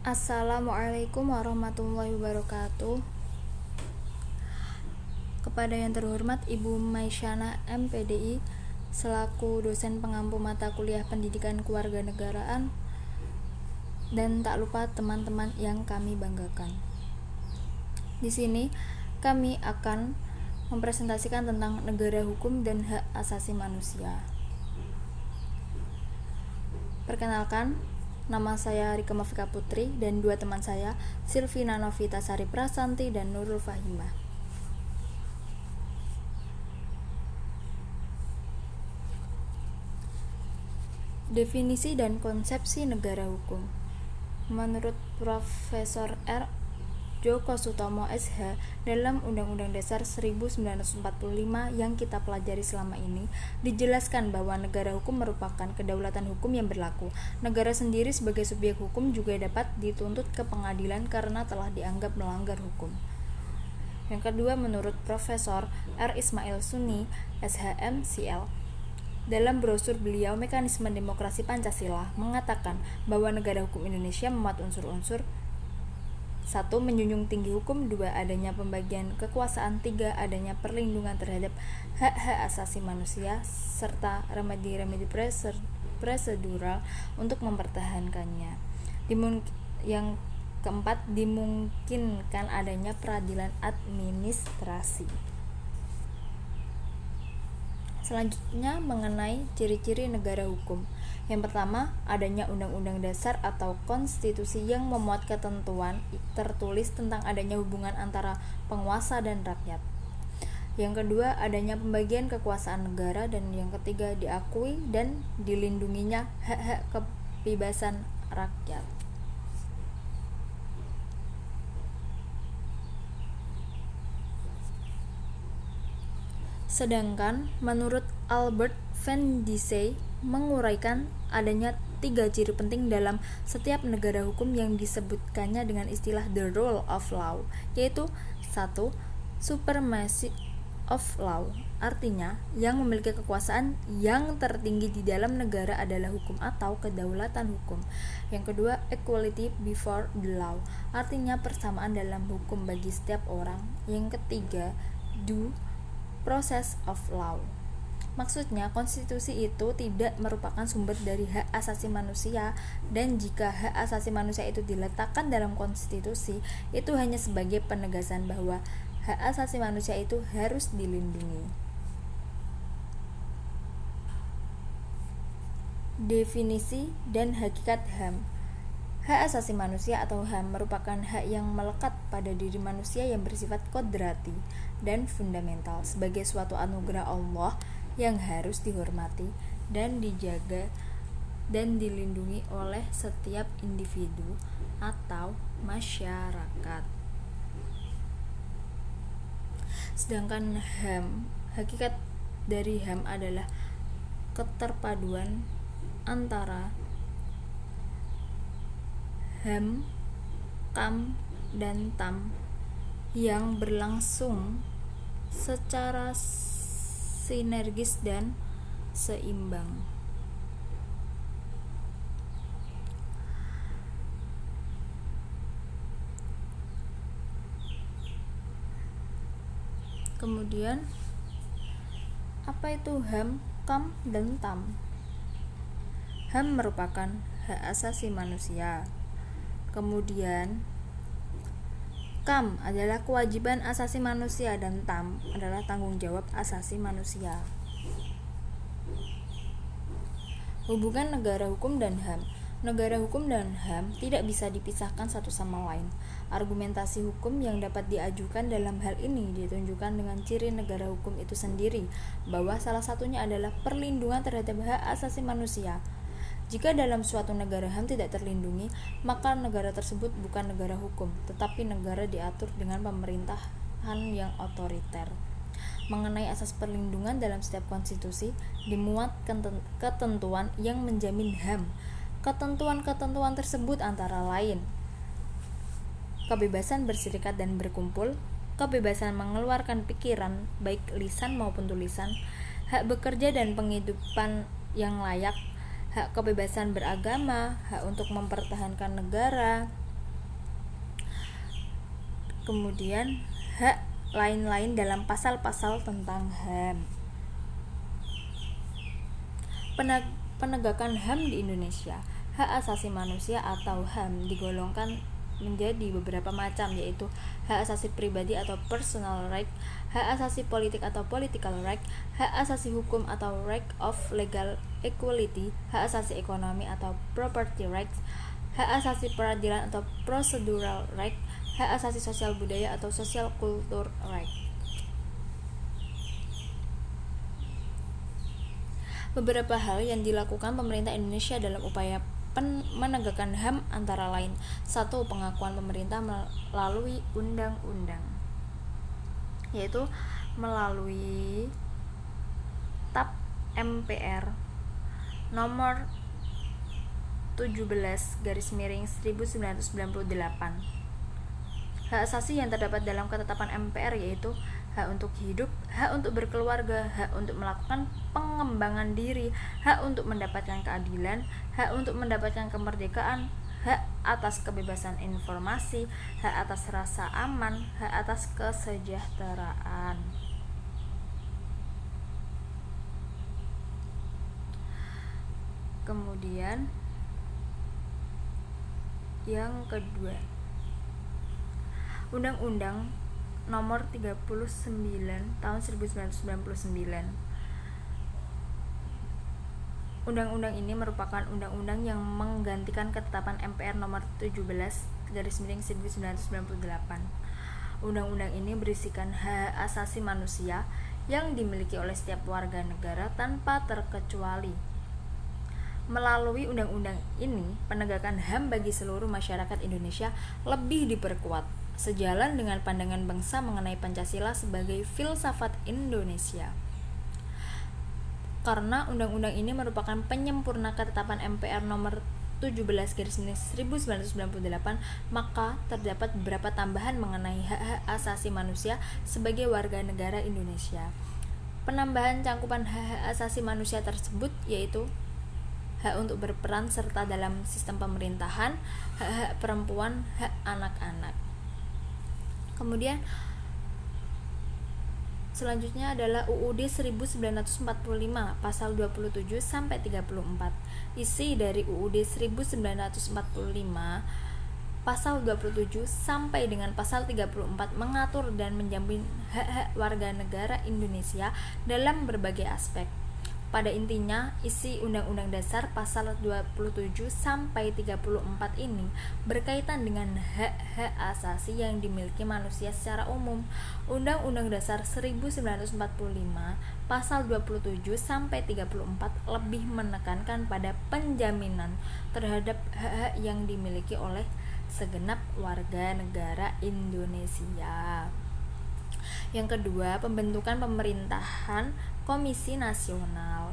Assalamualaikum warahmatullahi wabarakatuh. Kepada yang terhormat Ibu Maisyana MPDI selaku dosen pengampu mata kuliah Pendidikan Kewarganegaraan, dan tak lupa teman-teman yang kami banggakan. Di sini kami akan mempresentasikan tentang negara hukum dan hak asasi manusia. Perkenalkan, nama saya Rika Mafika Putri dan dua teman saya, Silvina Novita Sari Prasanti dan Nurul Fahimah. Definisi dan konsepsi negara hukum. Menurut Profesor R. Djoko Sutomo SH, dalam Undang-Undang Dasar 1945 yang kita pelajari selama ini, dijelaskan bahwa negara hukum merupakan kedaulatan hukum yang berlaku. Negara sendiri sebagai subjek hukum juga dapat dituntut ke pengadilan karena telah dianggap melanggar hukum. Yang kedua, menurut Profesor R. Ismail Sunni SHM CL, dalam brosur beliau Mekanisme Demokrasi Pancasila mengatakan bahwa negara hukum Indonesia memuat unsur-unsur 1. Menjunjung tinggi hukum. 2. Adanya pembagian kekuasaan. 3. Adanya perlindungan terhadap hak-hak asasi manusia serta remedi-remedi prosedural untuk mempertahankannya. Yang keempat, dimungkinkan adanya peradilan administrasi. Selanjutnya mengenai ciri-ciri negara hukum. Yang pertama, adanya undang-undang dasar atau konstitusi yang memuat ketentuan tertulis tentang adanya hubungan antara penguasa dan rakyat. Yang kedua, adanya pembagian kekuasaan negara, dan yang ketiga, diakui dan dilindunginya hak-hak kebebasan rakyat. Sedangkan menurut Albert Van Dissey menguraikan adanya 3 ciri penting dalam setiap negara hukum yang disebutkannya dengan istilah the rule of law, yaitu 1. Supremacy of law, artinya yang memiliki kekuasaan yang tertinggi di dalam negara adalah hukum atau kedaulatan hukum. Yang kedua, equality before the law, artinya persamaan dalam hukum bagi setiap orang. Yang ketiga, due process of law, maksudnya konstitusi itu tidak merupakan sumber dari hak asasi manusia, dan jika hak asasi manusia itu diletakkan dalam konstitusi, itu hanya sebagai penegasan bahwa hak asasi manusia itu harus dilindungi. Definisi dan hakikat HAM. Hak asasi manusia atau HAM merupakan hak yang melekat pada diri manusia yang bersifat kodrati dan fundamental sebagai suatu anugerah Allah yang harus dihormati dan dijaga dan dilindungi oleh setiap individu atau masyarakat. Sedangkan HAM, hakikat dari HAM adalah keterpaduan antara HAM, KAM, dan TAM yang berlangsung secara sinergis dan seimbang. Kemudian, apa itu HAM, KAM, dan TAM? HAM merupakan hak asasi manusia. Kemudian, KAM adalah kewajiban asasi manusia, dan TAM adalah tanggung jawab asasi manusia. Hubungan negara hukum dan HAM. Negara hukum dan HAM tidak bisa dipisahkan satu sama lain. Argumentasi hukum yang dapat diajukan dalam hal ini ditunjukkan dengan ciri negara hukum itu sendiri, bahwa salah satunya adalah perlindungan terhadap hak asasi manusia. Jika dalam suatu negara HAM tidak terlindungi, maka negara tersebut bukan negara hukum, tetapi negara diatur dengan pemerintahan yang otoriter. Mengenai asas perlindungan dalam setiap konstitusi, dimuat ketentuan yang menjamin HAM. Ketentuan-ketentuan tersebut antara lain kebebasan berserikat dan berkumpul, kebebasan mengeluarkan pikiran baik lisan maupun tulisan, hak bekerja dan penghidupan yang layak, hak kebebasan beragama, hak untuk mempertahankan negara, Kemudian hak lain-lain dalam pasal-pasal tentang HAM. Penegakan HAM di Indonesia. Hak asasi manusia atau HAM digolongkan menjadi beberapa macam, yaitu hak asasi pribadi atau personal right, hak asasi politik atau political right, hak asasi hukum atau right of legal equality, hak asasi ekonomi atau property rights, hak asasi peradilan atau procedural right, hak asasi sosial budaya atau social culture right. Beberapa hal yang dilakukan pemerintah Indonesia dalam upaya menegakkan HAM antara lain: 1. Pengakuan pemerintah melalui undang-undang, yaitu melalui TAP MPR nomor 17/1998. Hak asasi yang terdapat dalam ketetapan MPR yaitu hak untuk hidup, hak untuk berkeluarga, hak untuk melakukan pengembangan diri, hak untuk mendapatkan keadilan, hak untuk mendapatkan kemerdekaan, hak atas kebebasan informasi, hak atas rasa aman, hak atas kesejahteraan. Kemudian yang kedua, Undang-Undang Nomor 39 Tahun 1999. Undang-undang ini merupakan undang-undang yang menggantikan ketetapan MPR Nomor 17/1998. Undang-undang ini berisikan hak asasi manusia yang dimiliki oleh setiap warga negara tanpa terkecuali. Melalui undang-undang ini, penegakan HAM bagi seluruh masyarakat Indonesia lebih diperkuat, sejalan dengan pandangan bangsa mengenai Pancasila sebagai filsafat Indonesia. Karena undang-undang ini merupakan penyempurna ketetapan MPR nomor 17/1998, maka terdapat beberapa tambahan mengenai hak-hak asasi manusia sebagai warga negara Indonesia. Penambahan cangkupan hak-hak asasi manusia tersebut yaitu hak untuk berperan serta dalam sistem pemerintahan, hak-hak perempuan, hak anak-anak. Kemudian selanjutnya adalah UUD 1945 pasal 27 sampai 34. Isi dari UUD 1945 pasal 27 sampai dengan pasal 34 mengatur dan menjamin hak-hak warga negara Indonesia dalam berbagai aspek. Pada intinya, isi Undang-Undang Dasar pasal 27 sampai 34 ini berkaitan dengan hak-hak asasi yang dimiliki manusia secara umum. Undang-Undang Dasar 1945 pasal 27 sampai 34 lebih menekankan pada penjaminan terhadap hak-hak yang dimiliki oleh segenap warga negara Indonesia. Yang kedua, pembentukan pemerintahan Komisi Nasional.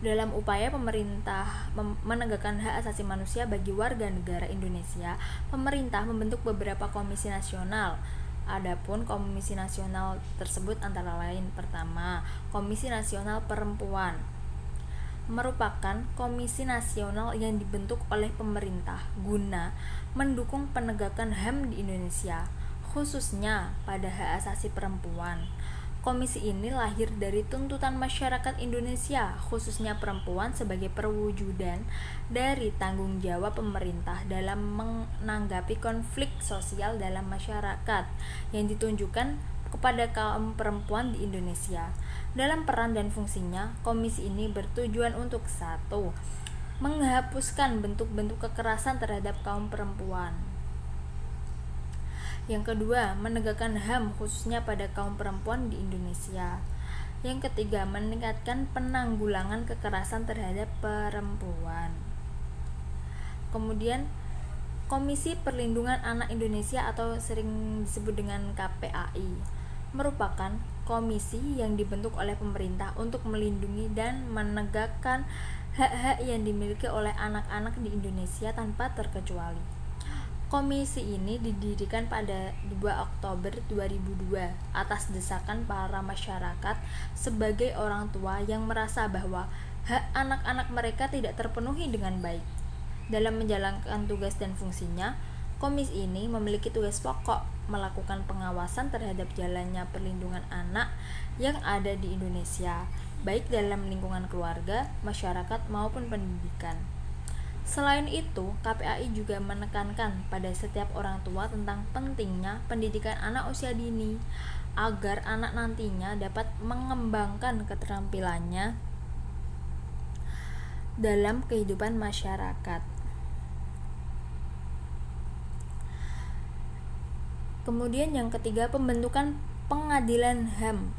Dalam upaya pemerintah menegakkan hak asasi manusia bagi warga negara Indonesia, pemerintah membentuk beberapa komisi nasional. Adapun komisi nasional tersebut antara lain: pertama, Komisi Nasional Perempuan merupakan komisi nasional yang dibentuk oleh pemerintah guna mendukung penegakan HAM di Indonesia, khususnya pada hak asasi perempuan. Komisi ini lahir dari tuntutan masyarakat Indonesia, khususnya perempuan, sebagai perwujudan dari tanggung jawab pemerintah dalam menanggapi konflik sosial dalam masyarakat yang ditunjukkan kepada kaum perempuan di Indonesia. Dalam peran dan fungsinya, komisi ini bertujuan untuk 1. Menghapuskan bentuk-bentuk kekerasan terhadap kaum perempuan. Yang kedua, menegakkan HAM khususnya pada kaum perempuan di Indonesia. Yang ketiga, meningkatkan penanggulangan kekerasan terhadap perempuan. Kemudian, Komisi Perlindungan Anak Indonesia atau sering disebut dengan KPAI merupakan komisi yang dibentuk oleh pemerintah untuk melindungi dan menegakkan hak-hak yang dimiliki oleh anak-anak di Indonesia tanpa terkecuali. Komisi ini didirikan pada 2 Oktober 2002 atas desakan para masyarakat sebagai orang tua yang merasa bahwa hak anak-anak mereka tidak terpenuhi dengan baik. Dalam menjalankan tugas dan fungsinya, Komisi ini memiliki tugas pokok melakukan pengawasan terhadap jalannya perlindungan anak yang ada di Indonesia, baik dalam lingkungan keluarga, masyarakat, maupun pendidikan. Selain itu, KPAI juga menekankan pada setiap orang tua tentang pentingnya pendidikan anak usia dini agar anak nantinya dapat mengembangkan keterampilannya dalam kehidupan masyarakat. Kemudian yang ketiga, pembentukan pengadilan HAM.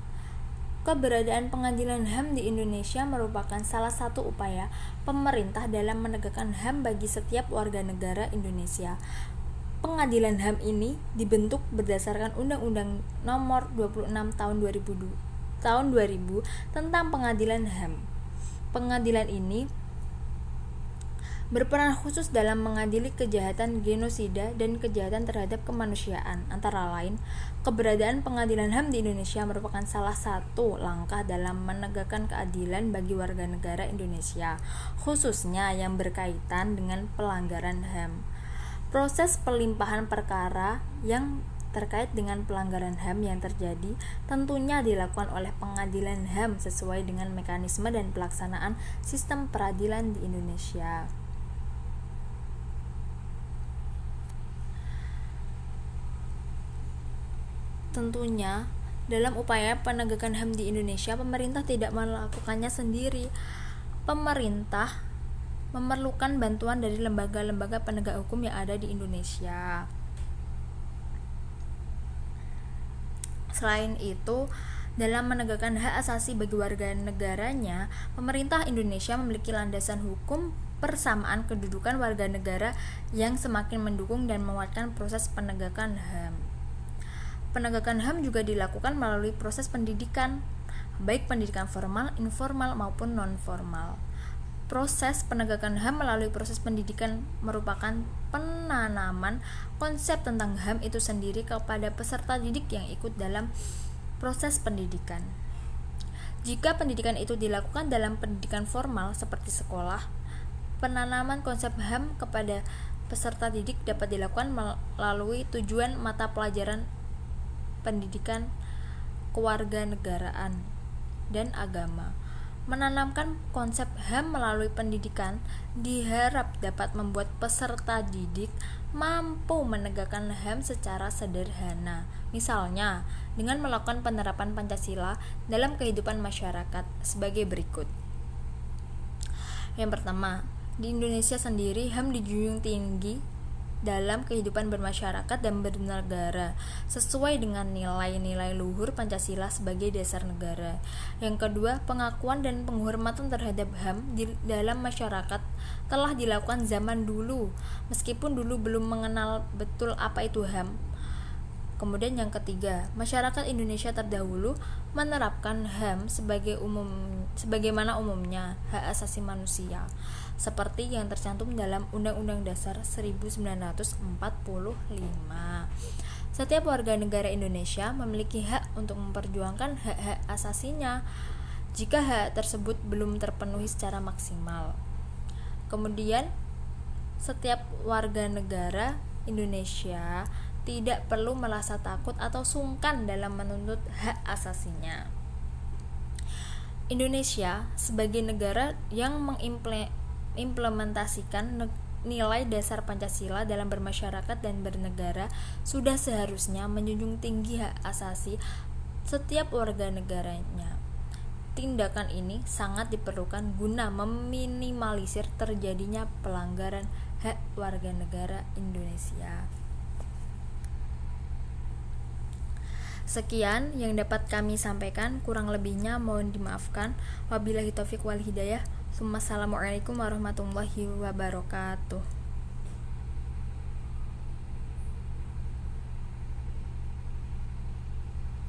Keberadaan pengadilan HAM di Indonesia merupakan salah satu upaya pemerintah dalam menegakkan HAM bagi setiap warga negara Indonesia. Pengadilan HAM ini dibentuk berdasarkan Undang-Undang Nomor 26 Tahun 2000 tentang Pengadilan HAM. Pengadilan ini berperan khusus dalam mengadili kejahatan genosida dan kejahatan terhadap kemanusiaan. Antara lain, keberadaan pengadilan HAM di Indonesia merupakan salah satu langkah dalam menegakkan keadilan bagi warga negara Indonesia, khususnya yang berkaitan dengan pelanggaran HAM. Proses pelimpahan perkara yang terkait dengan pelanggaran HAM yang terjadi tentunya dilakukan oleh pengadilan HAM sesuai dengan mekanisme dan pelaksanaan sistem peradilan di Indonesia. Tentunya, dalam upaya penegakan HAM di Indonesia, pemerintah tidak melakukannya sendiri. Pemerintah memerlukan bantuan dari lembaga-lembaga penegak hukum yang ada di Indonesia. Selain itu, dalam menegakkan hak asasi bagi warga negaranya, pemerintah Indonesia memiliki landasan hukum persamaan kedudukan warga negara yang semakin mendukung dan menguatkan proses penegakan HAM. Penegakan HAM juga dilakukan melalui proses pendidikan, baik pendidikan formal, informal, maupun non-formal. Proses penegakan HAM melalui proses pendidikan merupakan penanaman konsep tentang HAM itu sendiri kepada peserta didik yang ikut dalam proses pendidikan. Jika pendidikan itu dilakukan dalam pendidikan formal seperti sekolah, penanaman konsep HAM kepada peserta didik dapat dilakukan melalui tujuan mata pelajaran pendidikan kewarganegaraan dan agama. Menanamkan konsep HAM melalui pendidikan diharap dapat membuat peserta didik mampu menegakkan HAM secara sederhana. Misalnya, dengan melakukan penerapan Pancasila dalam kehidupan masyarakat sebagai berikut. Yang pertama, di Indonesia sendiri HAM dijunjung tinggi dalam kehidupan bermasyarakat dan bernegara sesuai dengan nilai-nilai luhur Pancasila sebagai dasar negara. Yang kedua, pengakuan dan penghormatan terhadap HAM di dalam masyarakat telah dilakukan zaman dulu, meskipun dulu belum mengenal betul apa itu HAM. Kemudian yang ketiga, masyarakat Indonesia terdahulu menerapkan HAM sebagaimana umumnya hak asasi manusia, seperti yang tercantum dalam Undang-Undang Dasar 1945. Setiap warga negara Indonesia memiliki hak untuk memperjuangkan hak-hak asasinya jika hak tersebut belum terpenuhi secara maksimal. Kemudian, setiap warga negara Indonesia tidak perlu merasa takut atau sungkan dalam menuntut hak asasinya. Indonesia sebagai negara yang mengimplementasikan nilai dasar Pancasila dalam bermasyarakat dan bernegara sudah seharusnya menjunjung tinggi hak asasi setiap warga negaranya. Tindakan ini sangat diperlukan guna meminimalisir terjadinya pelanggaran hak warga negara Indonesia. Sekian yang dapat kami sampaikan, kurang lebihnya mohon dimaafkan. Wabillahi taufiq wal hidayah. Assalamualaikum warahmatullahi wabarakatuh.